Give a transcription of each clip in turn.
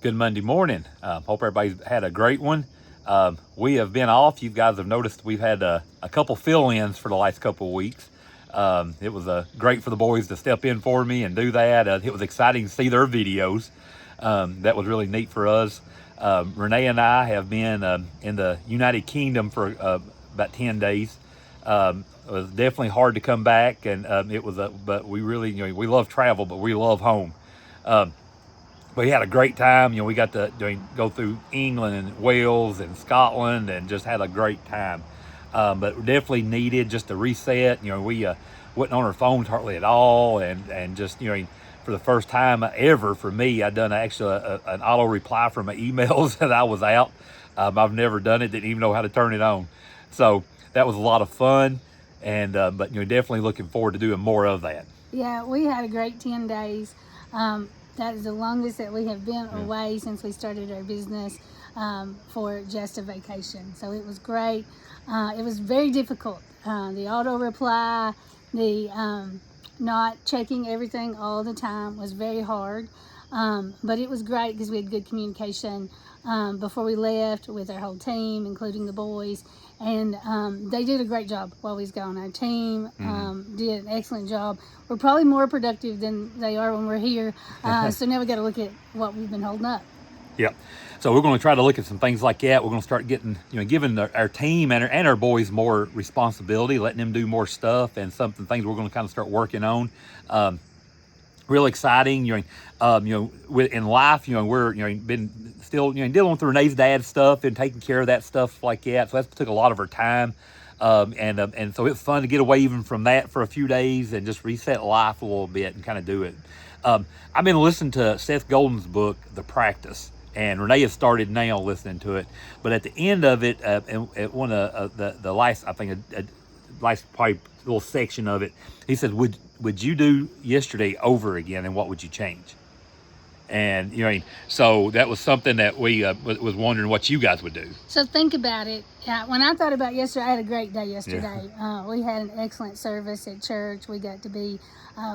Good Monday morning. Hope everybody's had a great one. We have been off. You guys have noticed we've had a couple fill-ins for the last couple of weeks. It was great for the boys to step in for me and do that. It was exciting to see their videos. That was really neat for us. Renee and I have been in the United Kingdom for about 10 days. It was definitely hard to come back, and but we really, we love travel, but we love home. We had a great time. We got to go through England and Wales and Scotland and just had a great time. But definitely needed just a reset. We wasn't on our phones hardly at all, and just for the first time ever for me, I done actually an auto reply for my emails that I was out. I've never done it. Didn't even know how to turn it on. So that was a lot of fun, and but definitely looking forward to doing more of that. Yeah, we had a great 10 days. That is the longest that we have been away since we started our business for just a vacation. So it was great. It was very difficult. The auto reply, the not checking everything all the time was very hard. But it was great because we had good communication before we left with our whole team, including the boys. And they did a great job while we was gone. Our team did an excellent job. We're probably more productive than they are when we're here. So now we got to look at what we've been holding up. Yep. So we're going to try to look at some things like that. We're going to start getting, giving our team and our boys more responsibility, letting them do more stuff, and things we're going to kind of start working on. Real exciting, in life, we're, been still, dealing with Renee's dad stuff and taking care of that stuff like that. So that took a lot of her time. And so it's fun to get away even from that for a few days and just reset life a little bit and kind of do it. I've been listening to Seth Godin's book, The Practice, and Renee has started now listening to it. But at the end of it, at one of the last, I think, last probably little section of it, he said, would you do yesterday over again, and what would you change? And so that was something that we was wondering what you guys would do. So think about it. When I thought about yesterday, I had a great day yesterday. Yeah. We had an excellent service at church. We got to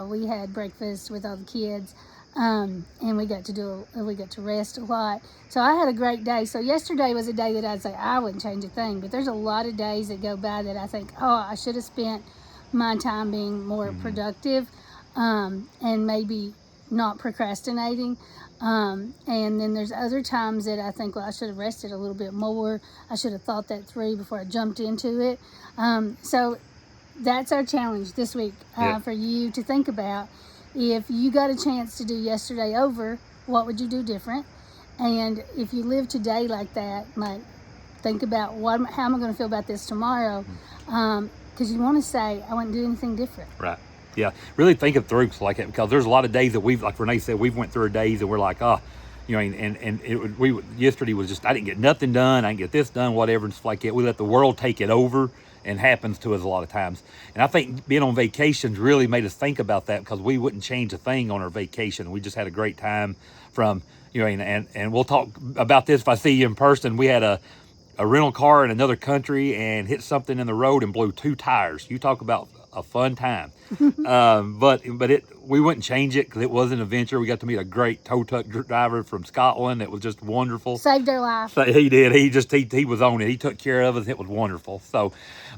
we had breakfast with all the kids, and we got to rest a lot. So I had a great day. So yesterday was a day that I'd say I wouldn't change a thing. But there's a lot of days that go by that I think, I should have spent my time being more productive, and maybe not procrastinating. And then there's other times that I think, I should have rested a little bit more. I should have thought that through before I jumped into it. So that's our challenge this week, for you to think about. If you got a chance to do yesterday over, what would you do different? And if you live today like that, think about how am I going to feel about this tomorrow? Because you want to say, I wouldn't do anything different. Right. Yeah. Really think it through like that, because there's a lot of days that like Renee said, we've went through days and we're like, yesterday was just, I didn't get nothing done. I didn't get this done, whatever, and stuff like that. We let the world take it over, and happens to us a lot of times. And I think being on vacations really made us think about that, because we wouldn't change a thing on our vacation. We just had a great time and we'll talk about this if I see you in person. We had a rental car in another country and hit something in the road and blew 2 tires. You talk about a fun time. But we wouldn't change it, because it was an adventure. We got to meet a great tow truck driver from Scotland. It was just wonderful. Saved our life. So he did. He was on it. He took care of us. It was wonderful. So,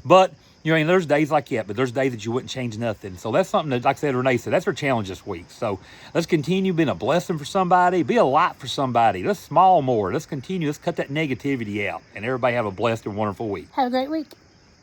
but there's days like that, but there's days that you wouldn't change nothing. So that's something that, like I said, Renee said, that's our challenge this week. So let's continue being a blessing for somebody, be a light for somebody. Let's smile more. Let's continue. Let's cut that negativity out, and everybody have a blessed and wonderful week. Have a great week.